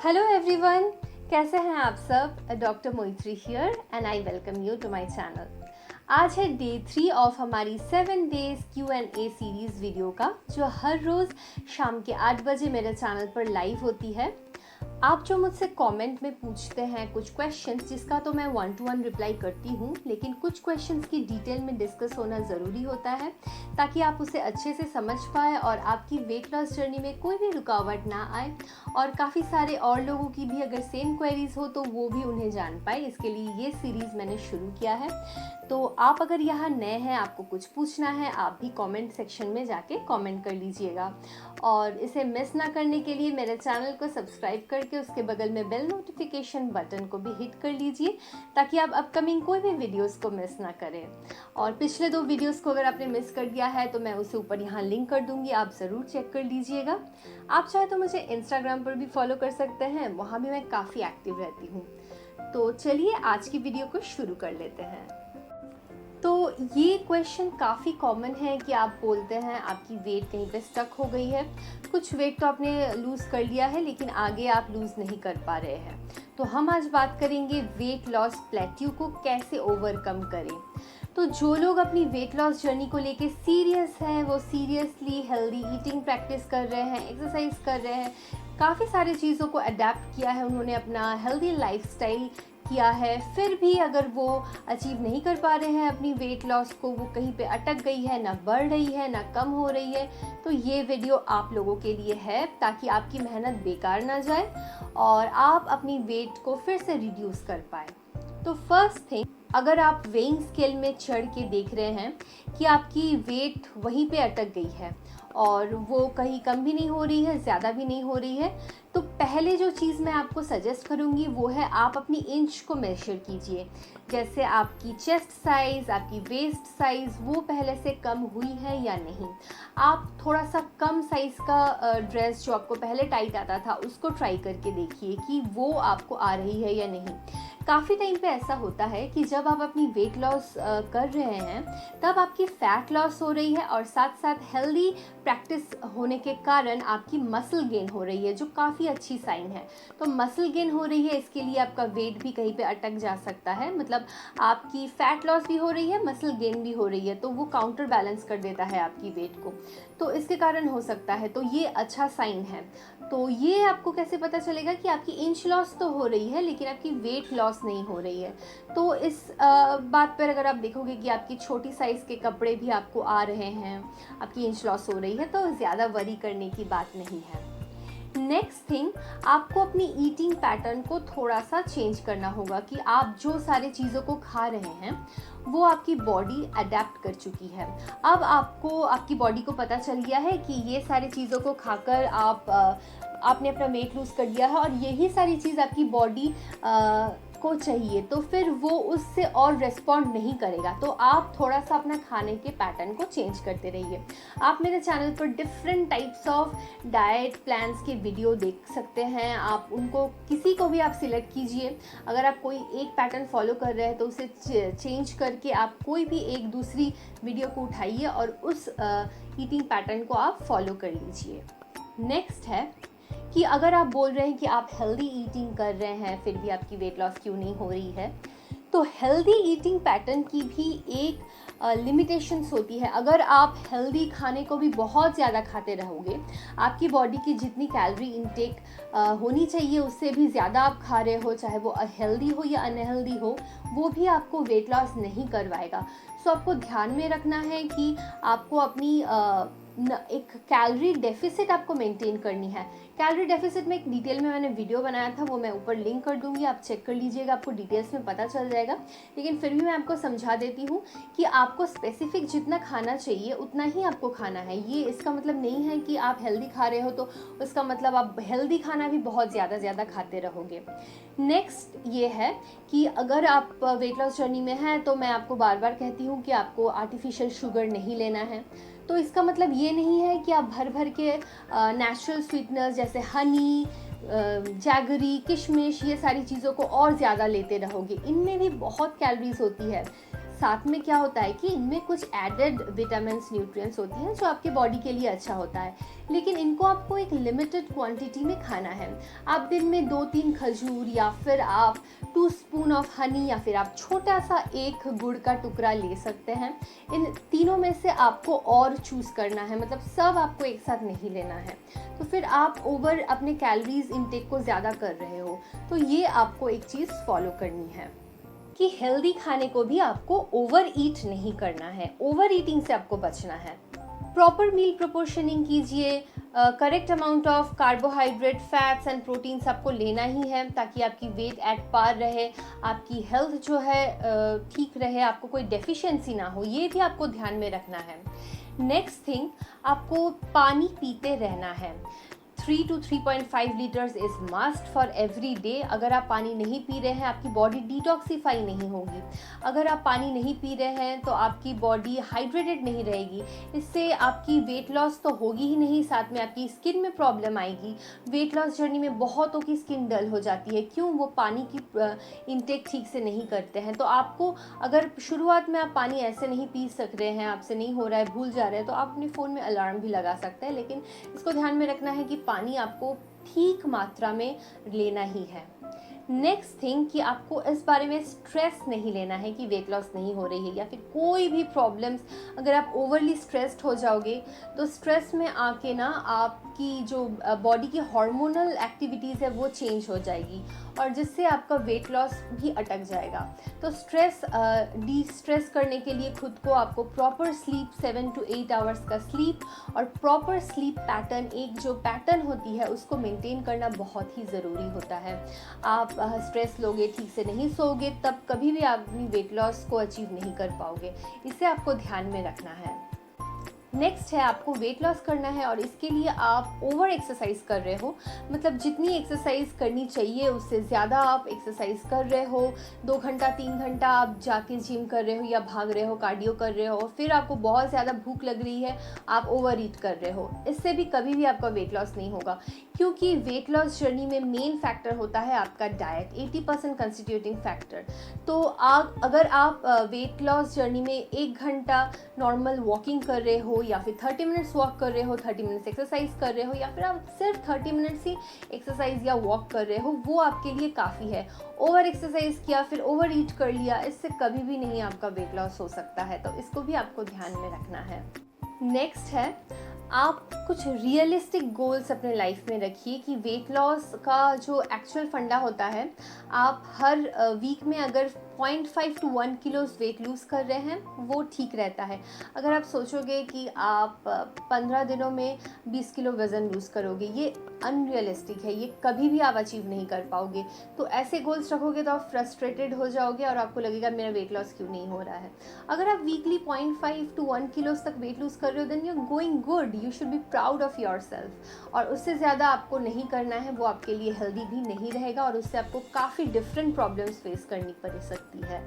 Hello everyone, कैसे हैं आप सब। Doctor Moitri here and I welcome you to my channel. आज है डे 3 ऑफ हमारी 7 डेज Q&A सीरीज़ वीडियो का, जो हर रोज़ शाम के 8 बजे मेरे चैनल पर लाइव होती है। आप जो मुझसे कमेंट में पूछते हैं कुछ क्वेश्चंस, जिसका तो मैं 1-to-1 रिप्लाई करती हूँ, लेकिन कुछ क्वेश्चंस की डिटेल में डिस्कस होना ज़रूरी होता है ताकि आप उसे अच्छे से समझ पाए और आपकी वेट लॉस जर्नी में कोई भी रुकावट ना आए, और काफ़ी सारे और लोगों की भी अगर सेम क्वेरीज हो तो वो भी उन्हें जान पाए। इसके लिए ये सीरीज़ मैंने शुरू किया है। तो आप अगर यहाँ नए हैं, आपको कुछ पूछना है, आप भी कमेंट सेक्शन में जाके कमेंट कर लीजिएगा। और इसे मिस ना करने के लिए मेरे चैनल को सब्सक्राइब करके उसके बगल में बेल नोटिफिकेशन बटन को भी हिट कर लीजिए ताकि आप अपकमिंग कोई भी वीडियोस को मिस ना करें। और पिछले 2 वीडियोस को अगर आपने मिस कर दिया है तो मैं उसे ऊपर यहाँ लिंक कर दूंगी, आप ज़रूर चेक कर लीजिएगा। आप चाहे तो मुझे इंस्टाग्राम पर भी फॉलो कर सकते हैं, वहाँ भी मैं काफ़ी एक्टिव रहती हूँ। तो चलिए आज की वीडियो को शुरू कर लेते हैं। तो ये क्वेश्चन काफ़ी कॉमन है कि आप बोलते हैं आपकी वेट कहीं पे स्टक हो गई है, कुछ वेट तो आपने लूज़ कर लिया है लेकिन आगे आप लूज़ नहीं कर पा रहे हैं। तो हम आज बात करेंगे वेट लॉस प्लेट्यू को कैसे ओवरकम करें। तो जो लोग अपनी वेट लॉस जर्नी को लेके सीरियस हैं, वो सीरियसली हेल्दी ईटिंग प्रैक्टिस कर रहे हैं, एक्सरसाइज कर रहे हैं, काफ़ी सारी चीज़ों को अडेप्ट किया है, उन्होंने अपना हेल्दी लाइफस्टाइल किया है, फिर भी अगर वो अचीव नहीं कर पा रहे हैं अपनी वेट लॉस को, वो कहीं पे अटक गई है, ना बढ़ रही है ना कम हो रही है, तो ये वीडियो आप लोगों के लिए है ताकि आपकी मेहनत बेकार ना जाए और आप अपनी वेट को फिर से रिड्यूस कर पाए। तो फर्स्ट थिंग, अगर आप वेइंग स्केल में चढ़ के देख रहे हैं कि आपकी वेट वहीं पे अटक गई है और वो कहीं कम भी नहीं हो रही है, ज़्यादा भी नहीं हो रही है, तो पहले जो चीज़ मैं आपको सजेस्ट करूँगी वो है आप अपनी इंच को मेजर कीजिए। जैसे आपकी चेस्ट साइज़, आपकी वेस्ट साइज़ वो पहले से कम हुई है या नहीं। आप थोड़ा सा कम साइज़ का ड्रेस जो आपको पहले टाइट आता था उसको ट्राई करके देखिए कि वो आपको आ रही है या नहीं। काफ़ी टाइम पे ऐसा होता है कि जब आप अपनी वेट लॉस कर रहे हैं तब आपकी फ़ैट लॉस हो रही है और साथ साथ हेल्दी प्रैक्टिस होने के कारण आपकी मसल गेन हो रही है, जो काफ़ी अच्छी साइन है। तो मसल गेन हो रही है, इसके लिए आपका वेट भी कहीं पे अटक जा सकता है, मतलब आपकी फ़ैट लॉस भी हो रही है, मसल गेन भी हो रही है, तो वो काउंटर बैलेंस कर देता है आपकी वेट को, तो इसके कारण हो सकता है। तो ये अच्छा साइन है। तो ये आपको कैसे पता चलेगा कि आपकी इंच लॉस तो हो रही है लेकिन आपकी वेट लॉस नहीं हो रही है। तो इस बात पर अगर आप देखोगे कि आपकी छोटी साइज़ के कपड़े भी आपको आ रहे हैं, आपकी इंच लॉस हो रही है, तो ज़्यादा वरी करने की बात नहीं है। नेक्स्ट थिंग, आपको अपनी ईटिंग पैटर्न को थोड़ा सा चेंज करना होगा कि आप जो सारी चीज़ों को खा रहे हैं वो आपकी बॉडी अडेप्ट कर चुकी है। अब आपको आपकी बॉडी को पता चल गया है कि ये सारी चीज़ों को खाकर आपने अपना वेट लूज़ कर लिया है और यही सारी चीज़ आपकी बॉडी को चाहिए, तो फिर वो उससे और रेस्पॉन्ड नहीं करेगा। तो आप थोड़ा सा अपना खाने के पैटर्न को चेंज करते रहिए। आप मेरे चैनल पर different types of diet plans के वीडियो देख सकते हैं, आप उनको किसी को भी आप सिलेक्ट कीजिए। अगर आप कोई एक पैटर्न फॉलो कर रहे हैं तो उसे चेंज करके आप कोई भी एक दूसरी वीडियो को उठाइए और उस ईटिंग पैटर्न को आप फॉलो कर लीजिए। नेक्स्ट है कि अगर आप बोल रहे हैं कि आप हेल्दी ईटिंग कर रहे हैं फिर भी आपकी वेट लॉस क्यों नहीं हो रही है, तो हेल्दी ईटिंग पैटर्न की भी एक लिमिटेशंस होती है। अगर आप हेल्दी खाने को भी बहुत ज़्यादा खाते रहोगे, आपकी बॉडी की जितनी कैलोरी इनटेक होनी चाहिए उससे भी ज़्यादा आप खा रहे हो, चाहे वो हेल्दी हो या अनहेल्दी हो, वो भी आपको वेट लॉस नहीं करवाएगा। सो आपको ध्यान में रखना है कि आपको अपनी एक कैलोरी डेफिसिट आपको मेंटेन करनी है। कैलोरी डेफिसिट में एक डिटेल में मैंने वीडियो बनाया था, वो मैं ऊपर लिंक कर दूंगी, आप चेक कर लीजिएगा, आपको डिटेल्स में पता चल जाएगा। लेकिन फिर भी मैं आपको समझा देती हूँ कि आपको स्पेसिफिक जितना खाना चाहिए उतना ही आपको खाना है। ये इसका मतलब नहीं है कि आप हेल्दी खा रहे हो तो उसका मतलब आप हेल्दी खाना भी बहुत ज़्यादा खाते रहोगे। नेक्स्ट ये है कि अगर आप वेट लॉस जर्नी में हैं तो मैं आपको बार बार कहती हूँ कि आपको आर्टिफिशियल शुगर नहीं लेना है। तो इसका मतलब ये नहीं है कि आप भर भर के नेचुरल स्वीटनर्स जैसे हनी, जैगरी, किशमिश, ये सारी चीज़ों को और ज़्यादा लेते रहोगे। इनमें भी बहुत कैलोरीज होती है। साथ में क्या होता है कि इनमें कुछ एडेड विटामिन्स, न्यूट्रिएंट्स होते हैं जो आपके बॉडी के लिए अच्छा होता है, लेकिन इनको आपको एक लिमिटेड क्वांटिटी में खाना है। आप दिन में 2-3 खजूर या फिर आप 2 स्पून ऑफ हनी या फिर आप छोटा सा एक गुड़ का टुकड़ा ले सकते हैं। इन तीनों में से आपको और चूज़ करना है, मतलब सब आपको एक साथ नहीं लेना है। तो फिर आप ओवर अपने कैलोरीज इनटेक को ज़्यादा कर रहे हो, तो ये आपको एक चीज़ फॉलो करनी है कि हेल्दी खाने को भी आपको ओवर ईट नहीं करना है, ओवर ईटिंग से आपको बचना है। प्रॉपर मील प्रोपोर्शनिंग कीजिए, correct amount of carbohydrate, fats and proteins आपको लेना ही है ताकि आपकी वेट एट पार रहे, आपकी हेल्थ जो है ठीक रहे, आपको कोई डेफिशिएंसी ना हो, ये भी आपको ध्यान में रखना है। नेक्स्ट थिंग, आपको पानी पीते रहना है। 3 to 3.5 litres is must for every day. अगर आप पानी नहीं पी रहे हैं, आपकी बॉडी डिटॉक्सीफाई नहीं होगी। अगर आप पानी नहीं पी रहे हैं तो आपकी बॉडी हाइड्रेटेड नहीं रहेगी। इससे आपकी वेट लॉस तो होगी ही नहीं, साथ में आपकी स्किन में प्रॉब्लम आएगी। वेट लॉस जर्नी में बहुतों की स्किन डल हो जाती है, क्यों? वो पानी की इंटेक ठीक से नहीं करते हैं। तो आपको अगर शुरुआत में आप पानी ऐसे नहीं पी सक रहे हैं, आपसे नहीं हो रहा है, भूल जा रहे हैं, तो आप अपने फ़ोन में अलार्म भी लगा सकते हैं, लेकिन इसको ध्यान में रखना है कि पानी आपको ठीक मात्रा में लेना ही है। नेक्स्ट थिंग कि आपको इस बारे में स्ट्रेस नहीं लेना है कि वेट लॉस नहीं हो रही है या फिर कोई भी प्रॉब्लम्स। अगर आप ओवरली स्ट्रेस्ड हो जाओगे तो स्ट्रेस में आके ना आपकी जो बॉडी की हार्मोनल एक्टिविटीज़ है वो चेंज हो जाएगी और जिससे आपका वेट लॉस भी अटक जाएगा। तो स्ट्रेस डी स्ट्रेस करने के लिए खुद को आपको प्रॉपर स्लीप, 7 to 8 आवर्स का स्लीप और प्रॉपर स्लीप पैटर्न, एक जो पैटर्न होती है उसको मेंटेन करना बहुत ही ज़रूरी होता है। आप स्ट्रेस लोगे, ठीक से नहीं सोओगे, तब कभी भी आप अपनी वेट लॉस को अचीव नहीं कर पाओगे। इसे आपको ध्यान में रखना है। नेक्स्ट है, आपको वेट लॉस करना है और इसके लिए आप ओवर एक्सरसाइज कर रहे हो, मतलब जितनी एक्सरसाइज करनी चाहिए उससे ज़्यादा आप एक्सरसाइज कर रहे हो। 2 घंटा 3 घंटा आप जाके जिम कर रहे हो या भाग रहे हो, कार्डियो कर रहे हो, फिर आपको बहुत ज़्यादा भूख लग रही है, आप ओवर ईट कर रहे हो। इससे भी कभी भी आपका वेट लॉस नहीं होगा, क्योंकि वेट लॉस जर्नी में मेन फैक्टर होता है आपका डाइट, 80% कंस्टिट्यूटिंग फैक्टर। तो अगर आप वेट लॉस जर्नी में 1 घंटा नॉर्मल वॉकिंग कर रहे हो या फिर 30 मिनट्स वॉक कर रहे हो, 30 मिनट्स एक्सरसाइज कर रहे हो, या फिर आप सिर्फ 30 मिनट्स ही एक्सरसाइज या वॉक कर रहे हो, वो आपके लिए काफ़ी है। ओवर एक्सरसाइज किया फिर ओवर ईट कर लिया, इससे कभी भी नहीं आपका वेट लॉस हो सकता है, तो इसको भी आपको ध्यान में रखना है। नेक्स्ट है, आप कुछ रियलिस्टिक गोल्स अपने लाइफ में रखिए कि वेट लॉस का जो एक्चुअल फंडा होता है, आप हर वीक में अगर 0.5 to 1 किलोस वेट लूज़ कर रहे हैं वो ठीक रहता है। अगर आप सोचोगे कि आप 15 दिनों में 20 किलो वज़न लूज़ करोगे, ये अनरियलिस्टिक है, ये कभी भी आप अचीव नहीं कर पाओगे। तो ऐसे गोल्स रखोगे तो आप फ्रस्ट्रेटेड हो जाओगे और आपको लगेगा मेरा वेट लॉस क्यों नहीं हो रहा है। अगर आप वीकली 0.5 to 1 किलोस तक वेट लूज़ कर रहे हो, then you are going good, you should be proud of yourself. और उससे ज़्यादा आपको नहीं करना है, वो आपके लिए हेल्दी भी नहीं रहेगा और उससे आपको काफ़ी डिफरेंट प्रॉब्लम्स फेस करनी पड़ सकती है।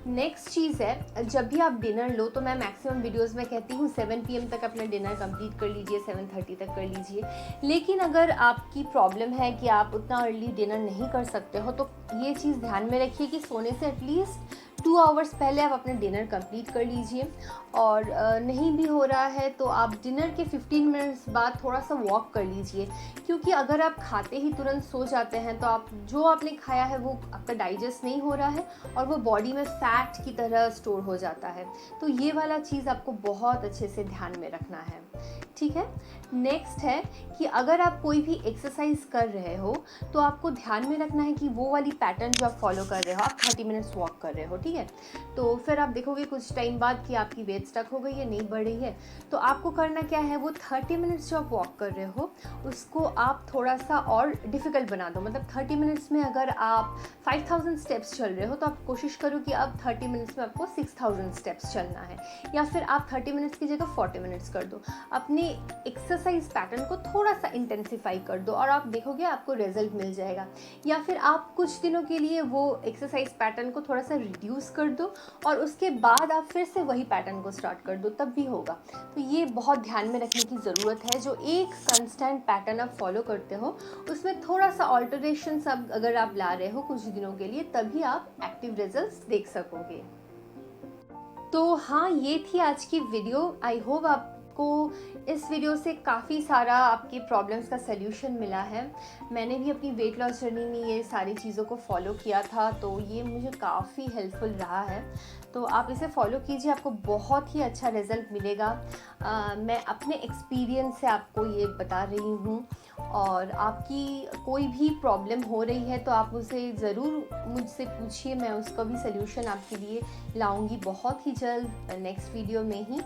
नेक्स्ट चीज़ है, जब भी आप डिनर लो तो मैं मैक्सिमम वीडियोस में कहती हूँ 7 PM तक अपना डिनर कंप्लीट कर लीजिए, 7:30 तक कर लीजिए। लेकिन अगर आपकी प्रॉब्लम है कि आप उतना अर्ली डिनर नहीं कर सकते हो, तो ये चीज़ ध्यान में रखिए कि सोने से एटलीस्ट 2 आवर्स पहले आप अपना डिनर कंप्लीट कर लीजिए। और नहीं भी हो रहा है तो आप डिनर के 15 मिनट्स बाद थोड़ा सा वॉक कर लीजिए, क्योंकि अगर आप खाते ही तुरंत सो जाते हैं तो आप जो आपने खाया है वो आपका डाइजेस्ट नहीं हो रहा है और वो बॉडी में फैट की तरह स्टोर हो जाता है। तो ये वाला चीज़ आपको बहुत अच्छे से ध्यान में रखना है, ठीक है। नेक्स्ट है कि अगर आप कोई भी एक्सरसाइज कर रहे हो तो आपको ध्यान में रखना है कि वो वाली पैटर्न जो आप फॉलो कर रहे हो, आप 30 मिनट्स वॉक कर रहे हो, ठीक है। तो फिर आप देखोगे कुछ टाइम बाद कि आपकी वेट स्टक हो गई है, नहीं बढ़ रही है, तो आपको करना क्या है, वो 30 मिनट्स जो आप वॉक कर रहे हो उसको आप थोड़ा सा और डिफ़िकल्ट बना दो। मतलब 30 मिनट्स में अगर आप 5000 स्टेप्स चल रहे हो तो आप कोशिश करो कि अब 30 मिनट्स में आपको 6000 स्टेप्स चलना है, या फिर आप 30 मिनट्स की जगह 40 मिनट्स कर दो। अपने एक्सरसाइज पैटर्न को थोड़ा सा इंटेंसिफाई कर दो और आप देखोगे आपको रिजल्ट मिल जाएगा। या फिर आप कुछ दिनों के लिए वो एक्सरसाइज पैटर्न को थोड़ा सा रिड्यूस कर दो और उसके बाद आप फिर से वही पैटर्न को स्टार्ट कर दो, तब भी होगा। तो ये बहुत ध्यान में रखने की ज़रूरत है। जो एक कंस्टेंट पैटर्न आप फॉलो करते हो उसमें थोड़ा सा ऑल्टरेशन सब अगर आप ला रहे हो कुछ दिनों के लिए, तभी आप एक्टिव रिजल्ट्स देख सकोगे। तो हाँ, ये थी आज की वीडियो। आई होप आपको इस वीडियो से काफ़ी सारा आपके प्रॉब्लम्स का सल्यूशन मिला है। मैंने भी अपनी वेट लॉस जर्नी में ये सारी चीज़ों को फॉलो किया था, तो ये मुझे काफ़ी हेल्पफुल रहा है। तो आप इसे फॉलो कीजिए, आपको बहुत ही अच्छा रिज़ल्ट मिलेगा। मैं अपने एक्सपीरियंस से आपको ये बता रही हूँ, और आपकी कोई भी प्रॉब्लम हो रही है तो आप उसे ज़रूर मुझसे पूछिए, मैं उसका भी सल्यूशन आपके लिए लाऊंगी बहुत ही जल्द नेक्स्ट वीडियो में ही।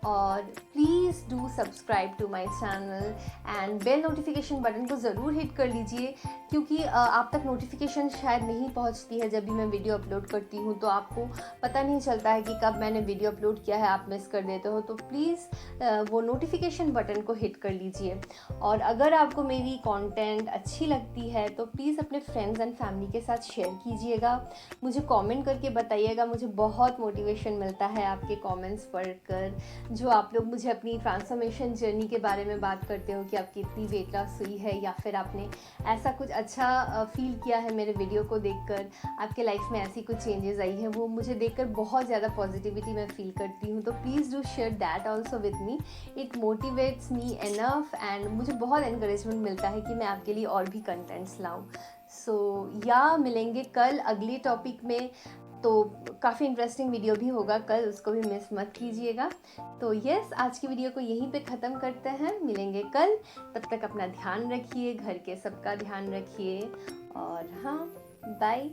और please do subscribe to my channel and bell notification button को ज़रूर हिट कर लीजिए, क्योंकि आप तक नोटिफिकेशन शायद नहीं पहुंचती है। जब भी मैं वीडियो अपलोड करती हूं तो आपको पता नहीं चलता है कि कब मैंने वीडियो अपलोड किया है, आप मिस कर देते हो। तो प्लीज़ वो नोटिफिकेशन बटन को हिट कर लीजिए। और अगर आपको मेरी कंटेंट अच्छी लगती है तो प्लीज़ अपने फ्रेंड्स एंड फैमिली के साथ शेयर कीजिएगा। मुझे कमेंट करके बताइएगा, मुझे बहुत मोटिवेशन मिलता है आपके कमेंट्स पढ़कर। जो आप लोग मुझे अपनी ट्रांसफॉर्मेशन जर्नी के बारे में बात करते हो कि आपकी इतनी वेट लॉस हुई है, या फिर आपने ऐसा कुछ अच्छा फील किया है मेरे वीडियो को देखकर, आपके लाइफ में ऐसी कुछ चेंजेस आई है, वो मुझे देखकर बहुत ज़्यादा पॉजिटिविटी मैं फील करती हूँ। तो please do share that also with me, it motivates me enough and मुझे बहुत एनकरेजमेंट मिलता है कि मैं आपके लिए और भी कंटेंट्स लाऊं। या मिलेंगे कल अगले टॉपिक में, तो काफ़ी इंटरेस्टिंग वीडियो भी होगा कल, उसको भी मिस मत कीजिएगा। तो यस, आज की वीडियो को यहीं पे ख़त्म करते हैं, मिलेंगे कल। तब तक अपना ध्यान रखिए, घर के सबका ध्यान रखिए, और हाँ, बाय।